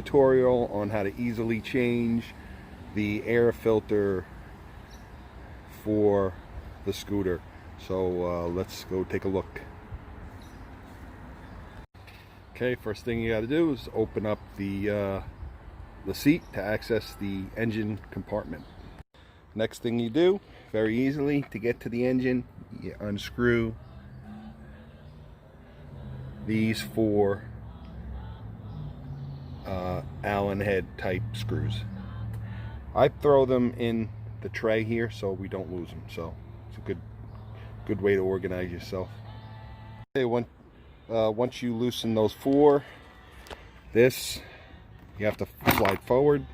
tutorial on how to easily change the air filter for the scooter. So let's go take a look. Okay, first thing you got to do is open up the seat to access the engine compartment. Next thing you do, very easily, to get to the engine, you unscrew these four Allen head type screws. I throw them in the tray here so we don't lose them, so it's a good way to organize yourself. Okay, once you loosen those four, you have to slide forward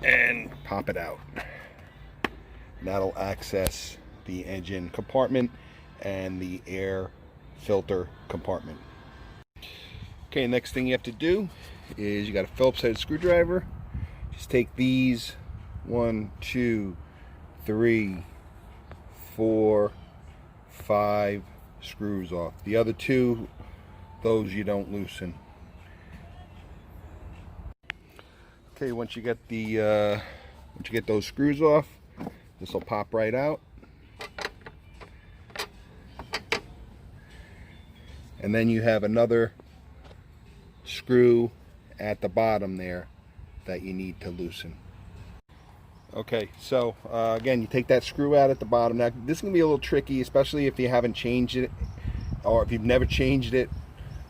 and pop it out. That'll access the engine compartment and the air filter compartment. Okay, next thing you have to do is you got a Phillips head screwdriver. Just take these 1, 2, 3, 4, 5 screws off. The other two, those you don't loosen. Okay, once you get those screws off, this will pop right out. And then you have another screw at the bottom there that you need to loosen. Okay, so again, you take that screw out at the bottom. Now this is going to be a little tricky, especially if you haven't changed it, or if you've never changed it,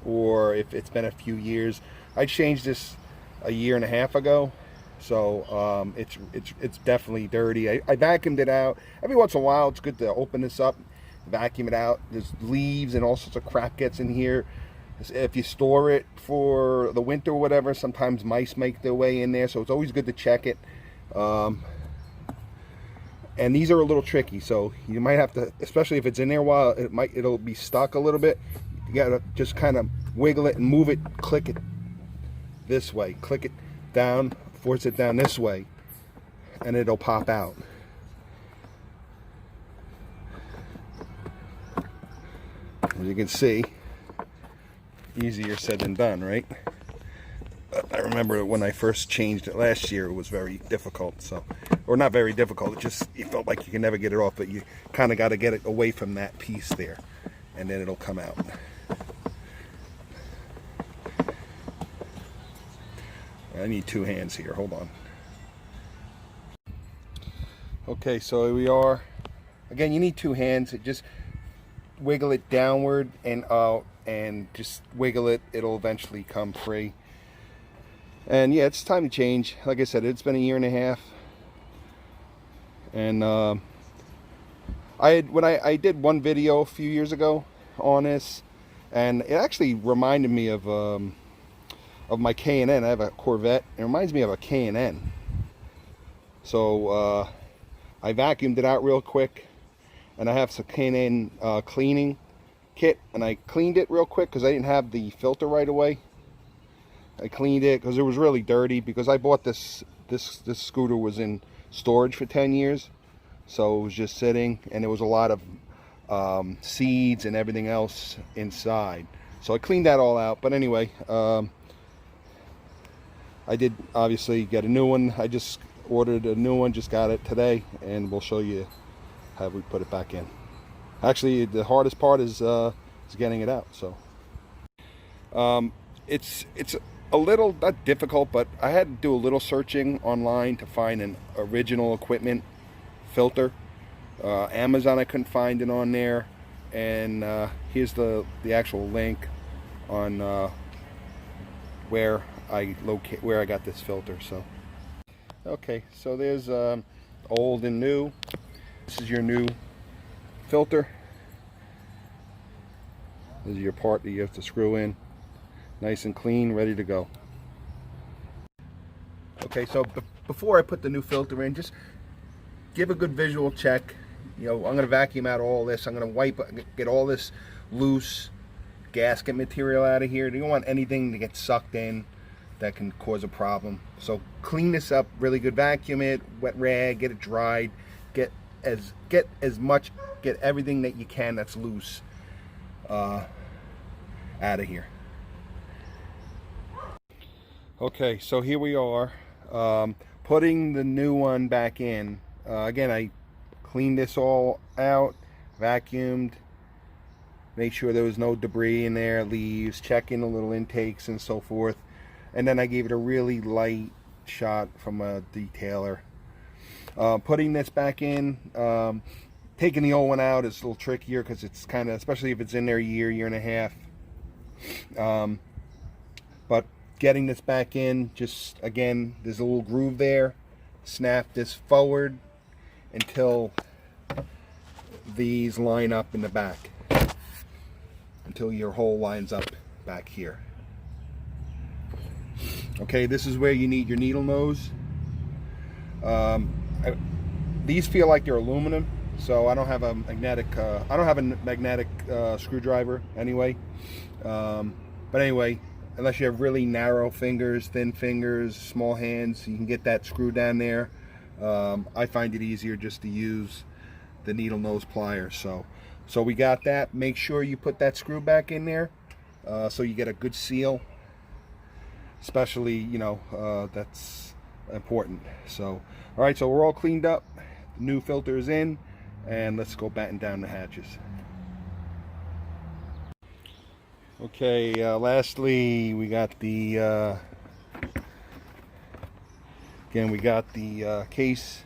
or if it's been a few years. I changed this a year and a half ago, so it's definitely dirty. I vacuumed it out. Every once in a while it's good to open this up, vacuum it out. There's leaves and all sorts of crap gets in here. If you store it for the winter or whatever, sometimes mice make their way in there, so it's always good to check it. And these are a little tricky, so you might have to, especially if it's in there a while, it'll be stuck a little bit. You gotta just kind of wiggle it and move it, click it this way, click it down, force it down this way, and it'll pop out. As you can see, easier said than done, right? But I remember when I first changed it last year, it was very difficult. So, or not very difficult, it just, you felt like you can never get it off, but you kind of got to get it away from that piece there, and then it'll come out. I need two hands here, hold on. Okay, so here we are. Again, you need two hands. Just wiggle it downward and out, and just wiggle it. It'll eventually come free. And yeah, it's time to change. Like I said, it's been a year and a half. And I did one video a few years ago on this, and it actually reminded me of my K&N. I have a Corvette. It reminds me of a K&N. So I vacuumed it out real quick, and I have some K&N cleaning kit, and I cleaned it real quick because I didn't have the filter right away. I cleaned it because it was really dirty, because I bought this scooter was in storage for 10 years, so it was just sitting, and there was a lot of seeds and everything else inside. So I cleaned that all out. But anyway, I did obviously get a new one. I just ordered a new one, just got it today, and we'll show you how we put it back in. Actually, the hardest part is getting it out. So it's a little, not difficult, but I had to do a little searching online to find an original equipment filter. Amazon, I couldn't find it on there, and here's the actual link on where I got this filter. So okay, so there's old and new. This is your new filter. This is your part that you have to screw in. Nice and clean, ready to go. Okay, so before I put the new filter in, just give a good visual check. You know, I'm going to vacuum out all this. I'm going to get all this loose gasket material out of here. You don't want anything to get sucked in that can cause a problem. So clean this up really good. Vacuum it, wet rag, get it dried. Get everything that you can that's loose out of here. Okay, so here we are, putting the new one back in. Again, I cleaned this all out, vacuumed, made sure there was no debris in there, leaves, checking the little intakes and so forth. And then I gave it a really light shot from a detailer. Putting this back in, taking the old one out is a little trickier because it's kind of, especially if it's in there a year and a half. But getting this back in, just again, there's a little groove there. Snap this forward until these line up in the back, until your hole lines up back here. Okay, this is where you need your needle nose. These feel like they're aluminum, so I don't have a magnetic. I don't have a magnetic screwdriver anyway. But anyway, unless you have really narrow fingers, thin fingers, small hands, you can get that screw down there. I find it easier just to use the needle nose pliers. So we got that. Make sure you put that screw back in there so you get a good seal. Especially, you know, that's important. So, all right, so we're all cleaned up. The new filter is in, and let's go batten down the hatches. Okay, lastly, we got the again, we got the case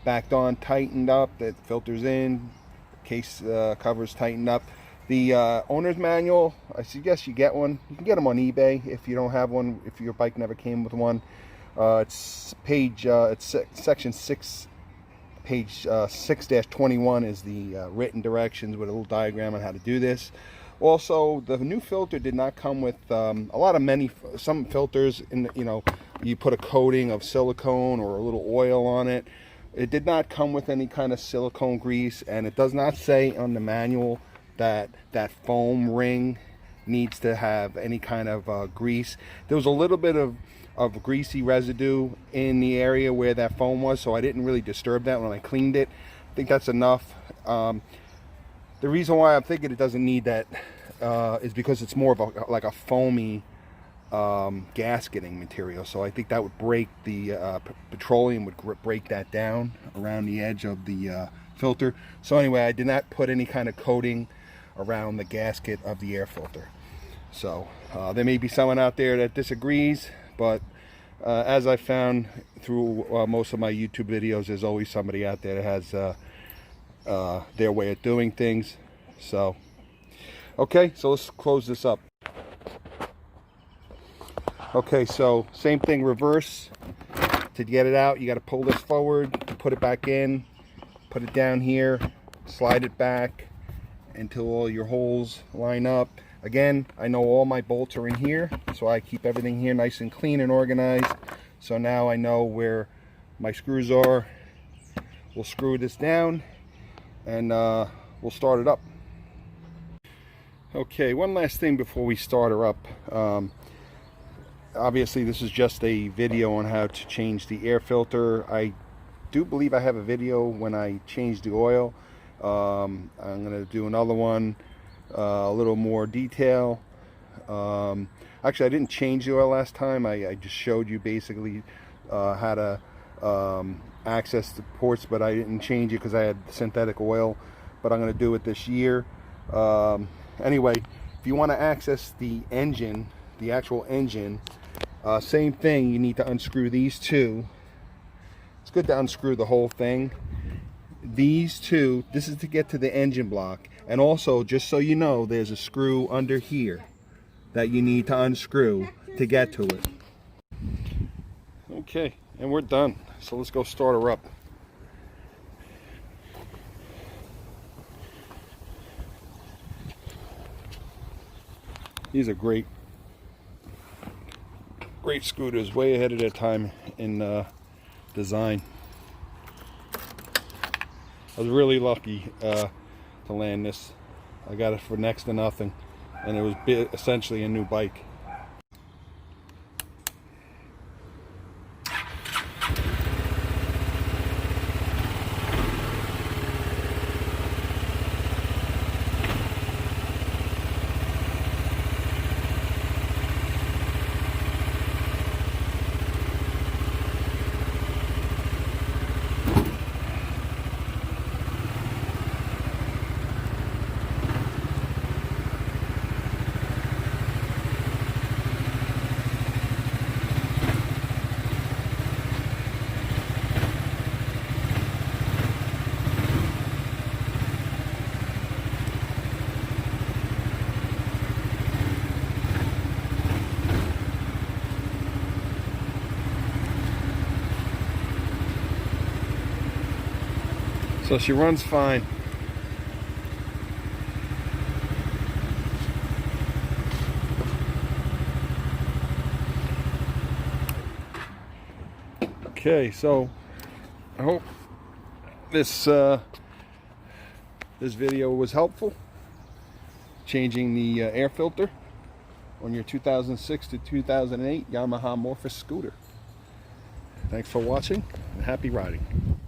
backed on, tightened up. That filter's in, case covers tightened up. The owner's manual, I suggest you get one. You can get them on eBay if you don't have one, if your bike never came with one. It's page, it's section 6, page 6-21 is the written directions with a little diagram on how to do this. Also, the new filter did not come with some filters in the, you know, you put a coating of silicone or a little oil on it. It did not come with any kind of silicone grease, and it does not say on the manual that foam ring needs to have any kind of grease. There was a little bit of greasy residue in the area where that foam was, so I didn't really disturb that when I cleaned it. I think that's enough. The reason why I'm thinking it doesn't need that is because it's more of like a foamy gasketing material, so I think that would break the petroleum would break that down around the edge of the filter. So anyway, I did not put any kind of coating around the gasket of the air filter. So there may be someone out there that disagrees, but as I found through most of my YouTube videos, there's always somebody out there that has their way of doing things. So okay, so let's close this up. Okay, so same thing, reverse. To get it out, you got to pull this forward to put it back in, put it down here, slide it back until all your holes line up. Again, I know all my bolts are in here, so I keep everything here nice and clean and organized. So now I know where my screws are. We'll screw this down and we'll start it up. Okay, one last thing before we start her up. Obviously this is just a video on how to change the air filter. I do believe I have a video when I changed the oil. I'm going to do another one, a little more detail. Actually, I didn't change the oil last time. I just showed you basically how to access the ports, but I didn't change it because I had synthetic oil. But I'm going to do it this year. Anyway, if you want to access the engine, the actual engine, same thing, you need to unscrew these two. It's good to unscrew the whole thing. These two, this is to get to the engine block. And also, just so you know, there's a screw under here that you need to unscrew to get to it. Okay, and we're done. So let's go start her up. These are great scooters, way ahead of their time in design. I was really lucky to land this. I got it for next to nothing, and it was essentially a new bike. So she runs fine. Okay, so I hope this this video was helpful. Changing the air filter on your 2006 to 2008 Yamaha Morphous Scooter. Thanks for watching and happy riding.